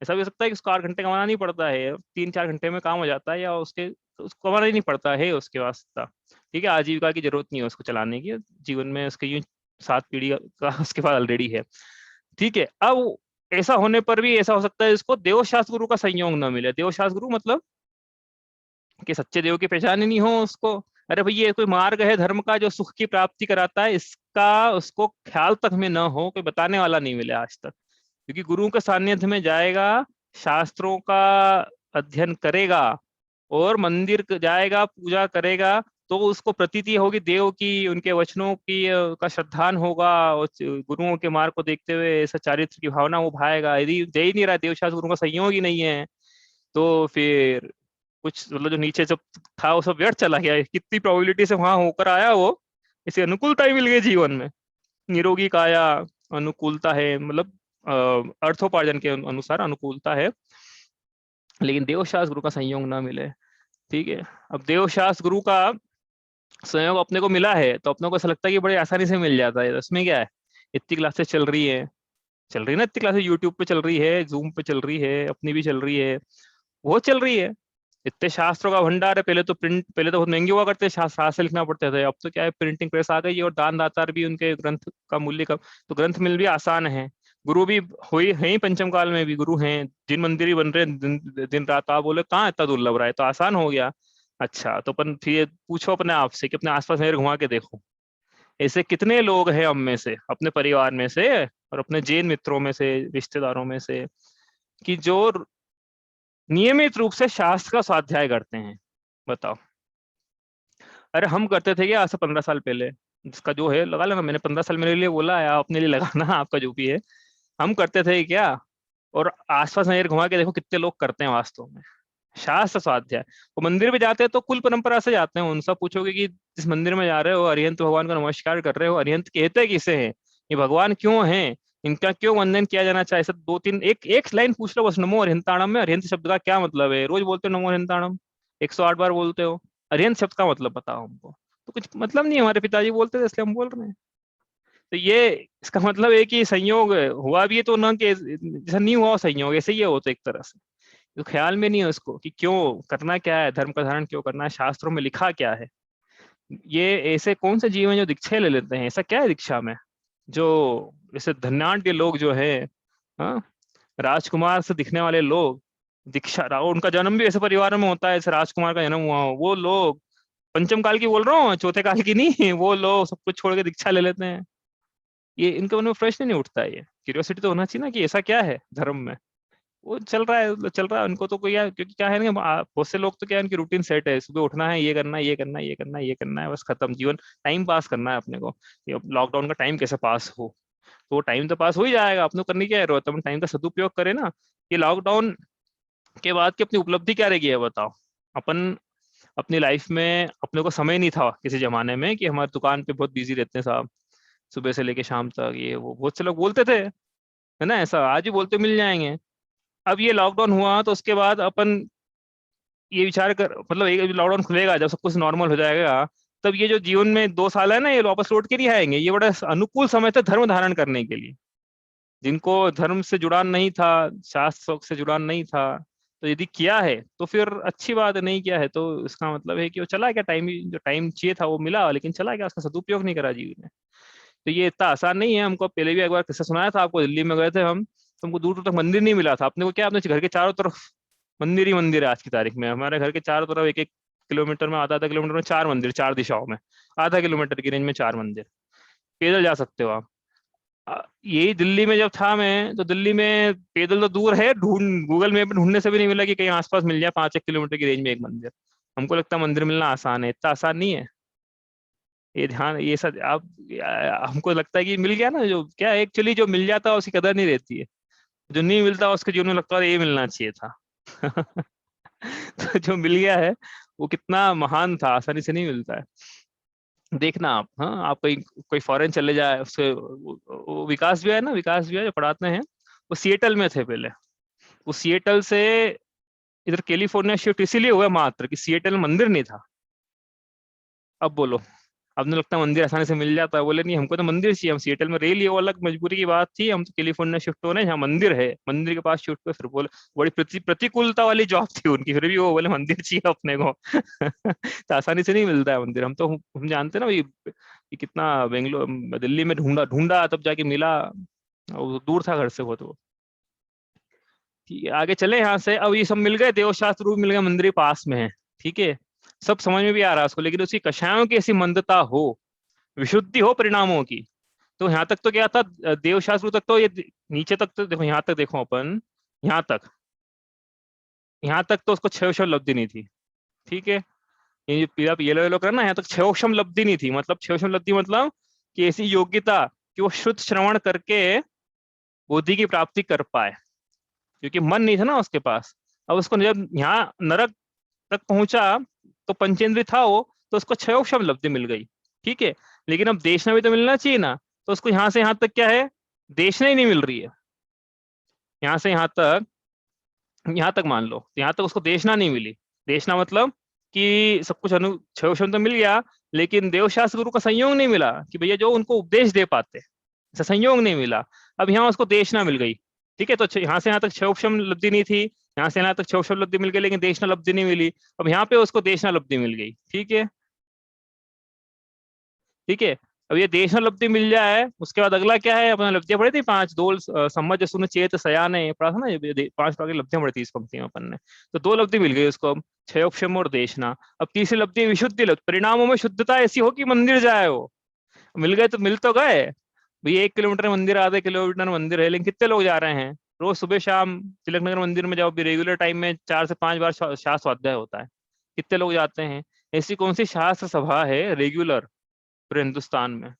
ऐसा भी हो सकता है कि उसको 8 घंटे कमाना नहीं पड़ता है, 3-4 घंटे में काम हो जाता है, या उसको कमाना ही नहीं पड़ता है उसके वास्ते। ठीक है, आजीविका की जरूरत नहीं है उसको चलाने की, जीवन में उसके यूं 7 पीढ़ी का उसके पास ऑलरेडी है। ठीक है, अब ऐसा होने पर भी ऐसा हो सकता है इसको देवशास्त्र गुरु का संयोग न मिले। देवशास्त्र गुरु मतलब कि सच्चे देव की पहचान ही नहीं हो उसको। अरे भैया, ये कोई मार्ग है धर्म का जो सुख की प्राप्ति कराता है, इसका उसको ख्याल तक में न हो, कोई बताने वाला नहीं मिले आज तक। क्योंकि गुरु के सानिध्य में जाएगा, शास्त्रों का अध्ययन करेगा, और मंदिर जाएगा, पूजा करेगा, तो उसको प्रतीति होगी देव की, उनके वचनों की का श्रद्धान होगा, और गुरुओं के मार्ग को देखते हुए ऐसा चारित्र की भावना वो भाएगा। यदि दे ही नहीं रहा, देवशास्त्र गुरु का संयोग ही नहीं है, तो फिर कुछ मतलब जो नीचे जब था वो सब व्यर्थ चला गया है। कितनी प्रोबेबिलिटी से वहां होकर आया वो, इसे अनुकूलता ही मिल गई जीवन में। निरोगी काया अनुकूलता है, मतलब अर्थोपार्जन के अनुसार अनुकूलता है, लेकिन देवशास्त्र गुरु का संयोग ना मिले। ठीक है, अब देवशास्त्र गुरु का संयोग अपने को मिला है, तो अपने को ऐसा लगता है कि बड़े आसानी से मिल जाता है। इसमें क्या है, इतनी क्लासेस चल रही है ना, इतनी क्लासेस यूट्यूब पे चल रही है, जूम पे चल रही है, अपनी भी चल रही है, वो चल रही है। इतने शास्त्रों का भंडार है। पहले तो बहुत महंगे हुआ करते, शास्त्र लिखना पड़ते थे। अब तो क्या है, प्रिंटिंग प्रेस आ गई है, और दान दातार भी उनके ग्रंथ का मूल्य कम, तो ग्रंथ मिल भी आसान है। गुरु भी हुई है ही, पंचम काल में भी गुरु हैं, जिन मंदिर ही बन रहे हैं दिन रात। आप बोले कहाँ इतना दुर्लभ रहा है, तो आसान हो गया। अच्छा, तो अपन फिर पूछो अपने आप से कि अपने आसपास नजर घुमा के देखो, ऐसे कितने लोग हैं हम में से, अपने परिवार में से और अपने जैन मित्रों में से, रिश्तेदारों में से, कि जो नियमित रूप से शास्त्र का स्वाध्याय करते हैं। बताओ। अरे हम करते थे क्या आज से 15 साल पहले? जिसका जो है लगा लेना, मैंने 15 साल मेरे लिए बोला है, आप अपने लिए लगाना, आपका जो भी है। हम करते थे क्या? और आसपास नजर घुमा के देखो कितने लोग करते हैं वास्तव में शास्त्र स्वाध्याय। वो मंदिर भी जाते हैं तो कुल परंपरा से जाते हैं। उनसे पूछोगे कि जिस मंदिर में जा रहे हो, अरिहंत भगवान का नमस्कार कर रहे हो, अरिहंत कहते किसे हैं, ये भगवान क्यों हैं, इनका क्यों वंदन किया जाना चाहिए, सब दो तीन एक लाइन पूछ लो बस। नमो अरिहंताणम में अरिहंत शब्द का क्या मतलब है? रोज बोलते हो नमो अरिहंताणम, 108 बार बोलते हो। अरिहंत शब्द का मतलब बताओ हमको। तो कुछ मतलब नहीं है, हमारे पिताजी बोलते थे इसलिए हम बोल रहे हैं। तो ये इसका मतलब है कि संयोग हुआ भी है तो ना, कि जैसा नहीं हुआ संयोग, ऐसे ही है वो तो एक तरह से। तो ख्याल में नहीं है उसको कि क्यों करना, क्या है धर्म का धारण, क्यों करना है, शास्त्रों में लिखा क्या है। ये ऐसे कौन से जीव हैं जो दीक्षा ले लेते हैं? ऐसा क्या है दीक्षा में जो, जैसे धन्यान के लोग जो है, हाँ, राजकुमार से दिखने वाले लोग, उनका जन्म भी ऐसे परिवार में होता है जैसे राजकुमार का जन्म हुआ हो, वो लोग, पंचम काल की बोल रहा हूँ, चौथे काल की नहीं, वो लोग सब कुछ छोड़ के दीक्षा ले लेते हैं। ये इनके मन में प्रश्न नहीं उठता है, ये क्यूरियोसिटी तो होना चाहिए ना कि ऐसा क्या है धर्म में। वो चल रहा है उनको तो कोई क्योंकि क्या है ना, बहुत से लोग तो क्या है, उनकी रूटीन सेट है, सुबह उठना है, ये करना है, ये करना है, ये करना है, ये करना है, बस खत्म जीवन। टाइम पास करना है अपने को, ये लॉकडाउन का टाइम कैसे पास हो, तो वो टाइम तो पास हो ही जाएगा, अपने को करनी क्या है, रोज अपन टाइम का सदुपयोग करें ना। ये लॉकडाउन के बाद की अपनी उपलब्धि क्या रह गई है बताओ। अपन अपनी लाइफ में अपने को समय नहीं था किसी जमाने में कि हमारे दुकान पे बहुत बिजी रहते हैं साहब, सुबह से लेके शाम तक, ये वो बहुत से लोग बोलते थे, है ना, ऐसा आज भी बोलते मिल जाएंगे। अब ये लॉकडाउन हुआ तो उसके बाद अपन ये विचार कर, मतलब एक लॉकडाउन खुलेगा जब सब कुछ नॉर्मल हो जाएगा, तब ये जो जीवन में 2 साल है ना, ये वापस लौट के नहीं आएंगे। ये बड़ा अनुकूल समय था धर्म धारण करने के लिए। जिनको धर्म से जुड़ान नहीं था, शास्त्र से जुड़ान नहीं था, तो यदि किया है तो फिर अच्छी बात है, नहीं किया है तो इसका मतलब है कि वो चला गया टाइम, जो टाइम चाहिए था वो मिला लेकिन चला गया, उसका सदुपयोग नहीं करा जीवन में। तो ये इतना आसान नहीं है। हमको पहले भी एक बार किस्सा सुनाया था आपको, दिल्ली में गए थे हम, तो हमको दूर दूर तक मंदिर नहीं मिला था। अपने को क्या, अपने घर के चारों तरफ मंदिर ही मंदिर है। आज की तारीख में हमारे घर के चारों तरफ एक एक किलोमीटर में, आधा आधा किलोमीटर में 4 मंदिर, 4 दिशाओं में, आधा किलोमीटर की रेंज में 4 मंदिर, पैदल जा सकते हो आप। यही दिल्ली में जब था मैं, तो दिल्ली में पैदल तो दूर है, ढूंढ गूगल मैप में ढूंढने से भी नहीं मिला कि कहीं आसपास मिल जाए 5 1 किलोमीटर की रेंज में एक मंदिर। हमको लगता है मंदिर मिलना आसान है, इतना आसान नहीं है। ये ध्यान, ये सब आप, हमको लगता है कि मिल गया ना, जो क्या एक्चुअली जो मिल जाता है उसकी कदर नहीं रहती है, जो नहीं मिलता उसके जीवन में लगता है ये मिलना चाहिए था। तो जो मिल गया है वो कितना महान था, आसानी से नहीं मिलता है। देखना आप, हाँ, आप कहीं कोई फॉरेन चले जाए, उसके वो विकास भी है ना, विकास भी है जो पढ़ाते हैं, वो सिएटल में थे पहले। वो सिएटल से इधर कैलिफोर्निया शिफ्ट इसीलिए हुआ मात्र कि सिएटल में मंदिर नहीं था। अब बोलो, अब नहीं लगता मंदिर आसानी से मिल जाता है। बोले नहीं, हमको तो मंदिर चाहिए, हम सिएटल में रह लिए, वो अलग मजबूरी की बात थी, हम तो कैलिफोर्निया शिफ्ट हो रहे हैं जहाँ मंदिर है, मंदिर के पास शिफ्ट हुए। फिर बोले बड़ी प्रतिकूलता वाली जॉब थी उनकी, फिर भी वो बोले मंदिर चाहिए अपने को। तो आसानी से नहीं मिलता है मंदिर। हम जानते हैं ना भाई, कि कितना बेंगलोर दिल्ली में ढूंढा ढूंढा तब जाके मिला, और दूर था घर से बहुत वो। ठीक है, आगे चले यहाँ से। अब ये सब मिल गए, देवशास्त्र रूप मिल गए, मंदिर ही पास में है, ठीक है, सब समझ में भी आ रहा है उसको, लेकिन उसकी कषायों की ऐसी मंदता हो, विशुद्धि हो परिणामों की। तो यहाँ तक तो क्या था, देवशास्त्र तक तो ये, नीचे तक तो देखो, यहाँ तक देखो अपन, यहाँ तक, यहाँ तक तो उसको क्षय लब्धि नहीं थी, ठीक है। ये जो पीला येलो येलो करना, यहाँ तक क्षयोक्षम लब्धि नहीं थी। मतलब क्षयोक्षम लब्धि मतलब कि ऐसी योग्यता कि वो शुद्ध श्रवण करके बुद्धि की प्राप्ति कर पाए, क्योंकि मन नहीं था ना उसके पास। अब उसको जब यहाँ नरक तक पहुंचा तो पंचेंद्रिय था वो, तो उसको क्षयोक्षम लब्धि मिल गई, ठीक है। लेकिन अब देखना भी तो मिलना चाहिए ना, तो उसको यहाँ से यहाँ तक क्या है, देखना ही नहीं मिल रही है। यहाँ से यहाँ तक मान लो, यहाँ तक उसको देखना नहीं मिली। देखना मतलब कि सब कुछ क्षयोक्षम तो मिल गया, लेकिन देवशास्त्र गुरु का संयोग नहीं मिला कि भैया जो उनको उपदेश दे पाते, ऐसा संयोग नहीं मिला। अब यहाँ उसको देखना मिल गई, ठीक है। तो यहाँ से यहाँ तक क्षयोक्षम लब्धि नहीं थी, यहाँ से यहाँ तक क्षयोक्षम लब्धि मिल गई, लेकिन देखना लब्धि नहीं मिली। अब यहाँ पे उसको देखना लब्धि मिल गई, ठीक है, ठीक है। अब ये देशना लब्धि मिल जाए, उसके बाद अगला क्या है, अपना लब्धियां पढ़ी थी 5, दो सम्मज सुन चेत सयाने, पढ़ा था ना, ये 5 प्रकार की लब्धियां पढ़ी थी इस पंक्ति में अपन ने। तो 2 लब्धि मिल गई उसको, अब क्षयोक्षम और देशना। अब तीसरी लब्धि विशुद्धि लब्धि, परिणामों में शुद्धता ऐसी हो कि मंदिर जाए वो। मिल गए तो मिल तो गए भैया, 1 किलोमीटर मंदिर, आधे किलोमीटर मंदिर है, लेकिन कितने लोग जा रहे हैं रोज सुबह शाम तिलक नगर मंदिर में जाओ भी, रेगुलर टाइम में 4 से 5 बार शास्त्र स्वाध्याय होता है, कितने लोग जाते हैं। ऐसी कौन सी शास्त्र सभा है रेगुलर पूरे हिंदुस्तान में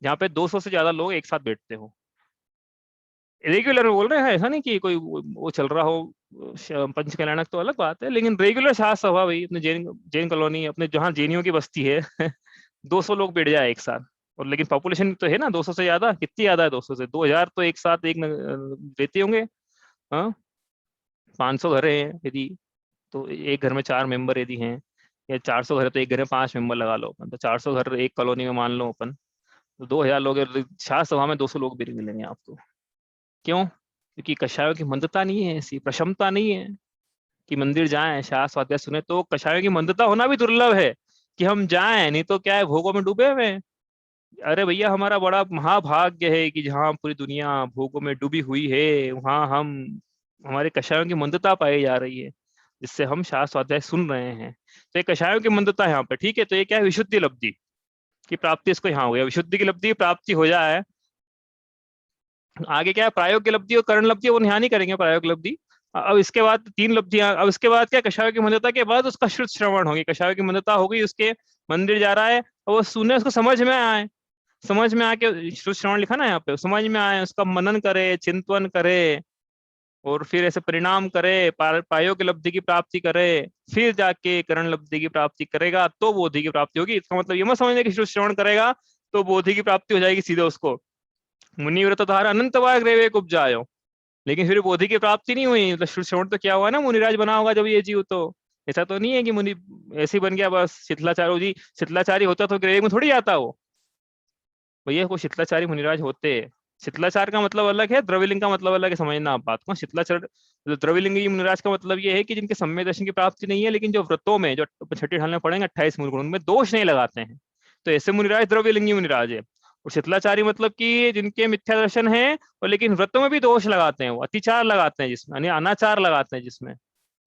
जहाँ पे 200 से ज्यादा लोग एक साथ बैठते हो। रेगुलर बोल रहे हैं, ऐसा नहीं कि कोई वो चल रहा हो, पंच कल्याणक तो अलग बात है, लेकिन रेगुलर शास्त्र सभा भाई, अपने जैन जैन कॉलोनी, अपने जहाँ जैनियों की बस्ती है, 200 लोग बैठ जाए एक साथ। और लेकिन पॉपुलेशन तो है ना 200 से ज्यादा, कितनी ज्यादा है 200 से, 2000 तो एक साथ एक रहते होंगे। हाँ, 500 घर हैं यदि, तो एक घर में 4 मेंबर यदि हैं, या 400 घर है तो एक घर में 5 मेंबर लगा लो अपन, तो 400 घर एक कॉलोनी में मान लो अपन, तो 2000 लोग हैं, शाह सभा में 200 लोग भी मिलेंगे आपको। क्यों? क्योंकि कषायों की मंदता नहीं है, ऐसी प्रशमता नहीं है कि मंदिर जाएं शाह स्वाध्याय सुने। तो कषायों की मंदता होना भी दुर्लभ है कि हम जाएं, नहीं तो क्या है, भोगों में डूबे हुए हैं। अरे भैया, हमारा बड़ा महाभाग्य है कि जहाँ पूरी दुनिया भोगों में डूबी हुई है, वहां हम, हमारे कषायों की मंदता पाई जा रही है, जिससे हम शाह स्वाध्याय सुन रहे हैं। तो ये कषायों की मंदता है यहाँ पे, ठीक है। तो ये क्या है, विशुद्धि लब्धि की प्राप्ति, इसको यहाँ हो गया, विशुद्धि की लब्धि प्राप्ति हो जाए। आगे क्या है, प्रायोगिक लब्धि और करण लब्धि, वो यहाँ नहीं करेंगे प्रायोगिक लब्धि। अब इसके बाद 3 लब्धियां, अब इसके बाद क्या, कषायों की मंदता के बाद उसका शुद्ध श्रवण होगी, कषायों की मंदता होगी, उसके मंदिर जा रहा है और वो सुने, उसको समझ में आए, समझ में आके, श्रुत श्रवण लिखा ना यहाँ पे, समझ में आए, उसका मनन करे, चिंतन करे, और फिर ऐसे परिणाम करे, पायो की लब्धि की प्राप्ति करे, फिर जाके करण लब्धि की प्राप्ति करेगा तो बोधि की प्राप्ति होगी। इसका मतलब ये मत समझने कि श्रुत श्रवण करेगा तो बोधि की प्राप्ति हो जाएगी सीधे उसको। मुनिव्रत धारा अनंत बार ग्रेवे उपजायो, लेकिन फिर बोधि की प्राप्ति नहीं हुई। मतलब श्रुत श्रवण तो क्या हुआ ना, मुनिराज बना होगा जब ये जीव, तो ऐसा तो नहीं है कि मुनि ऐसे ही बन गया बस। शीतलाचार्य जी, शीतलाचारी होता तो ग्रेवे में थोड़ी आता वो, भैया को शीतलाचारी मुनिराज होते। शीतलाचार का मतलब अलग है, द्रविलिंग का मतलब अलग है, समझना आप बात को। शीतलाचार मतलब द्रविलिंगी मुनिराज का मतलब ये है कि जिनके सम्यक दर्शन की प्राप्ति नहीं है, लेकिन जो व्रतों में, जो छठी ढाल में पढ़ेंगे 28 मूल गुण, उनमें दोष नहीं लगाते हैं, तो ऐसे मुनिराज द्रविलिंगी मुनिराज है। और शीतलाचारी मतलब कि जिनके मिथ्या दर्शन है और लेकिन व्रतों में भी दोष लगाते हैं, वो अतिचार लगाते हैं जिसमें, यानी अनाचार लगाते हैं जिसमें,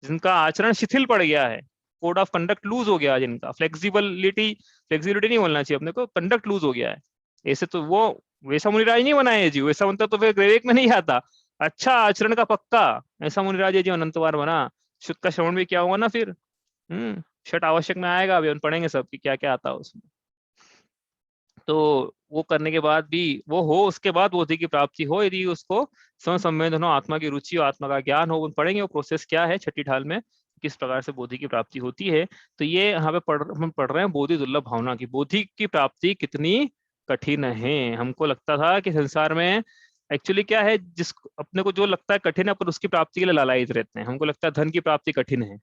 जिनका आचरण शिथिल पड़ गया है, कोड ऑफ कंडक्ट लूज हो गया, जिनका फ्लेक्सिबिलिटी, फ्लेक्सिबिलिटी नहीं बोलना चाहिए अपने को, कंडक्ट लूज हो गया है, ऐसे तो वो वैसा मुनिराज नहीं बना है जी। वैसा बनता तो फिर ग्रेवेक में नहीं आता। अच्छा आचरण का पक्का ऐसा मुनिराज है जी अनंतवार बना। शुद्ध का श्रवण भी क्या हुआ ना फिर। छठ आवश्यक में आएगा, अभी हम पढ़ेंगे सब कि क्या क्या आता है उसमें। तो वो करने के बाद भी वो हो, उसके बाद बोधि की प्राप्ति हो, यदि उसको संवेदन हो, आत्मा की रुचि हो, आत्मा का ज्ञान हो, पढ़ेंगे वो प्रोसेस क्या है छठी ढाल में, किस प्रकार से बोधि की प्राप्ति होती है। तो ये यहाँ पे हम पढ़ रहे हैं बोधि दुर्लभ भावना की, बोधि की प्राप्ति कितनी कठिन है। हमको लगता था कि संसार में एक्चुअली क्या है, जिस अपने को जो लगता है कठिन है, पर उसकी प्राप्ति के लिए लालायित रहते हैं। हमको लगता है धन की प्राप्ति कठिन है,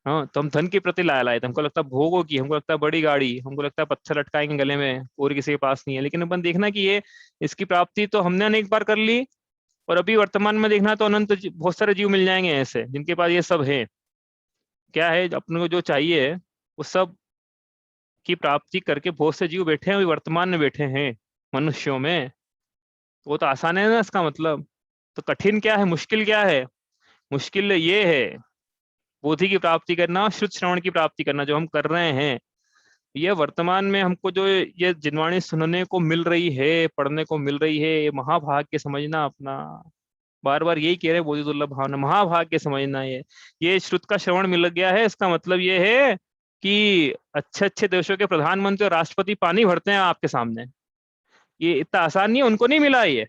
हाँ, तो हम धन के प्रति लाए थे। हमको लगता है भोगों की, हमको लगता है बड़ी गाड़ी, हमको लगता है पत्थर लटकाएंगे गले में और किसी के पास नहीं है। लेकिन अपन देखना कि ये इसकी प्राप्ति तो हमने अनेक बार कर ली, और अभी वर्तमान में देखना तो अनंत बहुत सारे जीव मिल जाएंगे ऐसे जिनके पास ये सब है। क्या है अपने को जो चाहिए वो सब की प्राप्ति करके बहुत से जीव बैठे हैं, अभी वर्तमान में बैठे हैं मनुष्यों में। वो तो आसान है ना इसका मतलब। तो कठिन क्या है, मुश्किल क्या है? मुश्किल ये है बोधि की प्राप्ति करना, शुद्ध श्रवण की प्राप्ति करना, जो हम कर रहे हैं। ये वर्तमान में हमको जो ये जिनवाणी सुनने को मिल रही है, पढ़ने को मिल रही है, ये महाभाग्य समझना अपना। बार बार यही कह रहे हैं बोधि दुर्लभ भावना, महाभाग्य समझना। ये श्रुत का श्रवण मिल गया है, इसका मतलब ये है कि अच्छे अच्छे देशों के प्रधानमंत्री और राष्ट्रपति पानी भरते हैं आपके सामने। ये इतना आसान नहीं है, उनको नहीं मिला ये,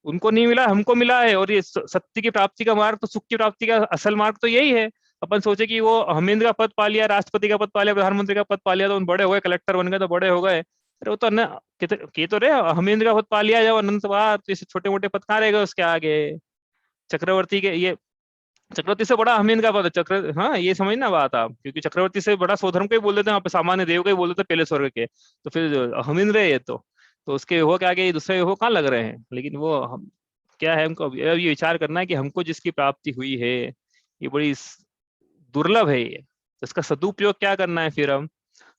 उनको नहीं मिला, हमको मिला है। और ये सत्य की प्राप्ति का मार्ग, तो सुख की प्राप्ति का असल मार्ग तो यही है। अपन सोचे कि वो हमिंद का पद पा लिया, राष्ट्रपति का पद पा लिया, प्रधानमंत्री का पद पा लिया तो उन बड़े हो गए, कलेक्टर बन गए तो बड़े हो गए। अरे वो तो न के तो रहे, हमिंद का पद पा लिया जब अनंत बार, तो इसे छोटे मोटे पद कहाँ रहेगा उसके आगे। चक्रवर्ती के ये, चक्रवर्ती से बड़ा हमिंद का पद है। चक्र, हाँ ये समझना बात आप, क्योंकि चक्रवर्ती से बड़ा स्वधर्म को ही बोल देते हैं वहाँ पे, सामान्य देव को ही बोल देते हैं पहले स्वर्ग के, तो फिर हमिंद रहे ये तो उसके हो के आगे दूसरे हो कहाँ लग रहे हैं। लेकिन वो हम क्या है, हमको अब ये विचार करना है कि हमको जिसकी प्राप्ति हुई है ये बड़ी दुर्लभ है ये, तो इसका सदुपयोग क्या करना है फिर हम?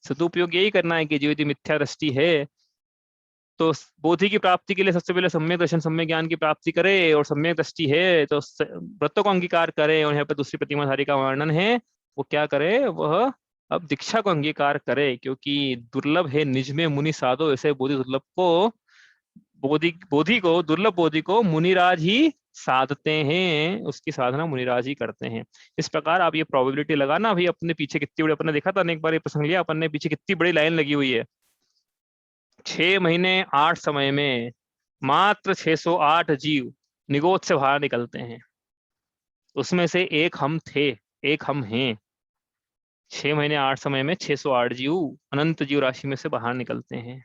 सदुपयोग यही करना है कि जो यदि मिथ्या दृष्टि है तो बोधि की प्राप्ति के लिए सबसे पहले सम्यक दर्शन, सम्यक ज्ञान की प्राप्ति करे, और सम्यक दृष्टि है तो व्रतों को अंगीकार करे। और यहाँ पे दूसरी प्रतिमाधारी का वर्णन है, वो क्या करे, वह अब दीक्षा को अंगीकार करे, क्योंकि दुर्लभ है निज में मुनि साधो, ऐसे बोधि दुर्लभ को, बोधि बोधि को, दुर्लभ बोधि को मुनिराज ही साधते हैं, उसकी साधना मुनिराज ही करते हैं। इस प्रकार आप ये प्रोबेबिलिटी लगाना। अभी अपने पीछे कितनी बड़ी, अपन ने देखा था एक बार ये प्रसंग लिया अपन ने, पीछे कितनी बड़ी लाइन लगी हुई है। 6 महीने 8 समय में मात्र 608 जीव निगोद से बाहर निकलते हैं, उसमें से एक हम थे, एक हम हैं। 6 महीने 8 समय में 608 जीव अनंत जीव राशि में से बाहर निकलते हैं,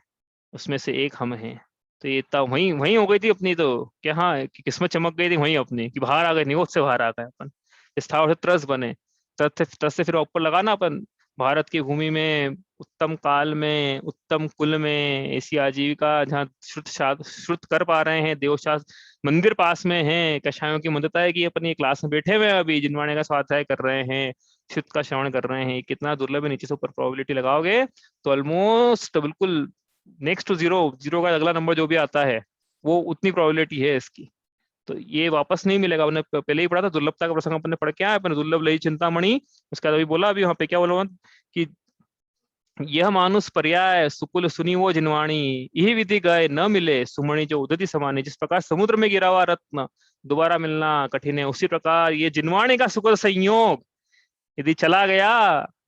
उसमें से एक हम हैं। तो ये तब वहीं वहीं हो गई थी अपनी तो, क्या हाँ कि किस्मत चमक गई थी वहीं अपनी, कि बाहर आ गए, निगोद से बाहर आ गए अपन, स्थावर से त्रस बने। त्रस से फिर ऊपर लगाना अपन, भारत की भूमि में उत्तम काल में, उत्तम कुल में, ऐसी आजीविका जहाँ श्रुत कर पा रहे हैं, देवशास्त्र मंदिर पास में है, कषायों की मदद है कि अपन ये क्लास में बैठे हुए हैं अभी, जिनवाणे का स्वाध्याय कर रहे हैं, शुद्ध का श्रवण कर रहे हैं, कितना दुर्लभ है। नीचे से ऊपर प्रोबेबिलिटी लगाओगे तो ऑलमोस्ट बिल्कुल नेक्स्ट टू जीरो, जीरो का अगला नंबर जो भी आता है वो उतनी प्रोबेबिलिटी है इसकी। तो ये वापस नहीं मिलेगा। हमने पहले ही पढ़ा था दुर्लभता का प्रसंग, अपन ने पढ़ के आए अपन, दुर्लभ लई चिंतामणि। उसके बाद अभी बोला, अभी वहां पे क्या बोला कि यह मानुष पर्याय सुकुल सुनी वो जिनवाणी, यही विधि गए न मिले सुमणि जो उदति समानी। जिस प्रकार समुद्र में गिरा हुआ रत्न दोबारा मिलना कठिन है, उसी प्रकार ये जिनवाणी का सुकुल संयोग यदि चला गया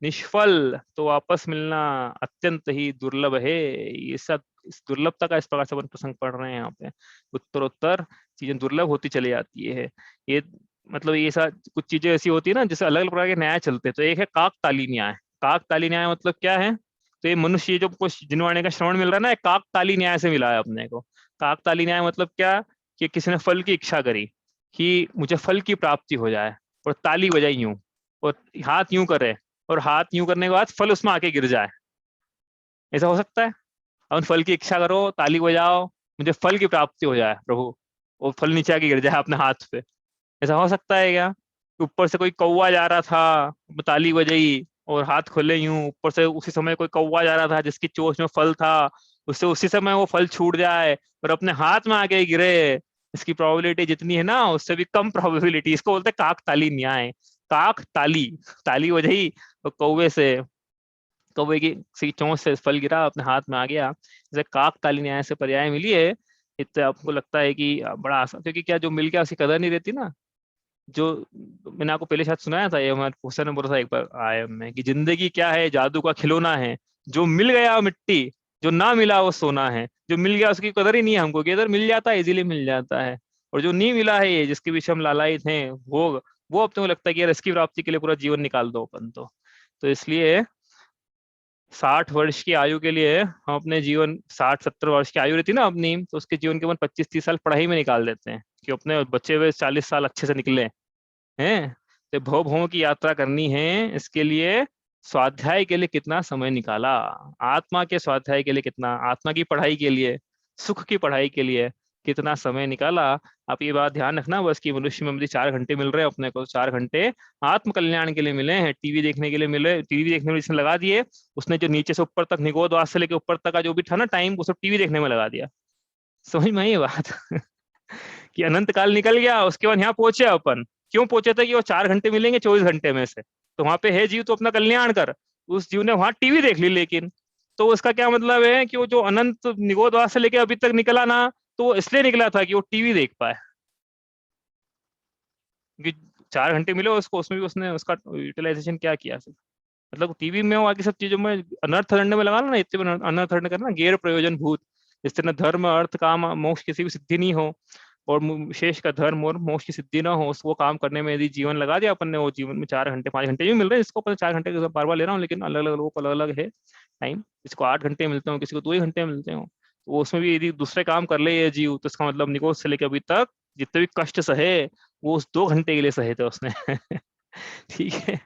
निष्फल तो वापस मिलना अत्यंत ही दुर्लभ है। ये सब इस दुर्लभता का इस प्रकार से अपन प्रसंग पढ़ रहे हैं यहाँ पे। उत्तरोत्तर चीजें दुर्लभ होती चली जाती है। ये मतलब ये कुछ चीजें ऐसी होती है ना, जैसे अलग अलग प्रकार के न्याय चलते हैं। तो एक है काकताली न्याय। काकताली न्याय मतलब क्या है? तो ये मनुष्य, ये जो कुछ जिनवाणे का श्रवण मिल रहा है ना, ये काकताली न्याय से मिला है अपने को। काकताली न्याय मतलब क्या? कि किसी ने फल की इच्छा करी कि मुझे फल की प्राप्ति हो जाए, और ताली बजाई यूं, और हाथ यूं करे, और हाथ यूं करने के बाद फल उसमें आके गिर जाए। ऐसा हो सकता है? अपन फल की इच्छा करो, ताली बजाओ, मुझे फल की प्राप्ति हो जाए प्रभु, और फल नीचे आके गिर जाए अपने हाथ पे। ऐसा हो सकता है क्या? ऊपर से कोई कौवा जा रहा था, ताली बजाई और हाथ खोले यूं, ऊपर से उसी समय कोई कौवा जा रहा था जिसकी चोंच में फल था, उससे उसी समय वो फल छूट जाए और अपने हाथ में आके गिरे। इसकी प्रोबेबिलिटी जितनी है ना, उससे भी कम प्रोबेबिलिटी। इसको बोलते हैं काक ताली न्याय। काक ताली, ताली बजाई तो कौवे से, कौवे की सी चोंच से फल गिरा, अपने हाथ में आ गया। जैसे काक ताली न्याय से पर्याय मिली है। इससे आपको लगता है कि बड़ा आसान, क्योंकि क्या, जो मिल गया उसकी कदर नहीं रहती ना। जो मैंने आपको पहले शायद सुनाया था, ये हमारे हुसैन ने बोला था एक बार आयम में, कि जिंदगी क्या है, जादू का खिलौना है। जो मिल गया मिट्टी, जो ना मिला वो सोना है। जो मिल गया उसकी कदर ही नहीं है हमको, कि इधर मिल जाता है, इजीली मिल जाता है। और जो नहीं मिला है, ये जिसके पीछे हम लालायित हैं, वो अब तुम्हें लगता है कि यार इसकी प्राप्ति के लिए पूरा जीवन निकाल दो अपन तो इसलिए 60 वर्ष की आयु के लिए हम अपने जीवन, 60-70 वर्ष की आयु रहती ना अपनी, तो उसके जीवन के अपन 25-30 साल पढ़ाई में निकाल देते हैं, कि अपने बचे हुए 40 साल अच्छे से निकले हैं। तो भव भव की यात्रा करनी है, इसके लिए स्वाध्याय के लिए कितना समय निकाला, आत्मा के स्वाध्याय के लिए कितना, आत्मा की पढ़ाई के लिए, सुख की पढ़ाई के लिए कितना समय निकाला। आप ये बात ध्यान रखना बस, कि मनुष्य में मुझे 4 घंटे मिल रहे हैं अपने को, 4 घंटे आत्म कल्याण के लिए मिले हैं। टीवी देखने के लिए मिले, टीवी देखने में जिसने लगा दिए, उसने जो नीचे से ऊपर तक, निगोद वास से लेके ऊपर तक का जो भी था ना टाइम, वो सब टीवी देखने में लगा दिया। समझ में आई ये बात? कि अनंत काल निकल गया, उसके बाद यहाँ पहुंचे अपन। क्यों पहुंचे थे? कि वो 4 घंटे मिलेंगे 24 घंटे में से, तो वहां पे है जीव तो अपना कल्याण कर। उस जीव ने वहां टीवी देख ली, लेकिन तो उसका क्या मतलब है? कि वो जो अनंत निगोदवास से लेके अभी तक निकला ना, तो वो इसलिए निकला था कि वो टीवी देख पाए। क्योंकि 4 घंटे मिले उसको, उसमें भी उसने उसका यूटिलाइजेशन क्या किया फिर? मतलब टीवी में, वो बाकी सब चीजों में अनर्थ करने में लगा ना, इतने में अनर्थ करने करना, गैर प्रयोजन भूत। जिस तरह धर्म अर्थ काम मोक्ष किसी की सिद्धि नहीं हो, और शेष का धर्म और मोक्ष की सिद्धि ना हो, उसको काम करने में यदि जीवन लगा दिया अपन ने, वो जीवन में 4 घंटे 5 घंटे भी मिल रहे हैं, इसको अपन 4 घंटे के बार बार ले रहा हूँ, लेकिन अलग अलग लोगों को अलग अलग है टाइम। किसी को 8 घंटे मिलते हो, किसी को 2 ही घंटे मिलते हो। तो वो उसमें भी यदि दूसरे काम कर ले ये जीव, तो इसका मतलब निकोज से लेकर अभी तक जितने भी कष्ट सहे, वो उस 2 घंटे के लिए सहे थे उसने। ठीक है,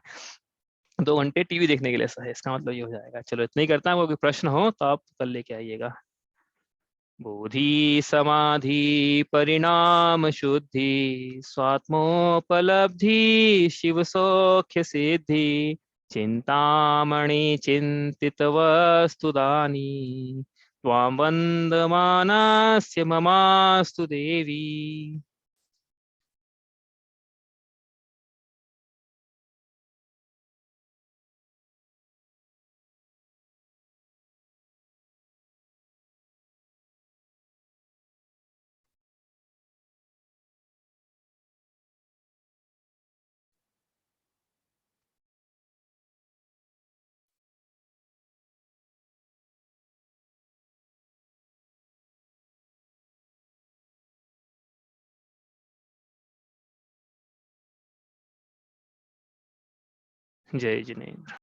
2 घंटे टीवी देखने के लिए सही है, इसका मतलब ये हो जाएगा। चलो इतना ही करता हूँ, कोई प्रश्न हो तो आप कल लेके आइएगा। बोधि समाधि परिणाम शुद्धि, स्वात्मोपलब्धि शिव सौख्य सिद्धि, चिंतामणि चिंतित वस्तुदानी, त्वां वन्दमानास्य ममास्तु देवी। जय जिनेन्द्र।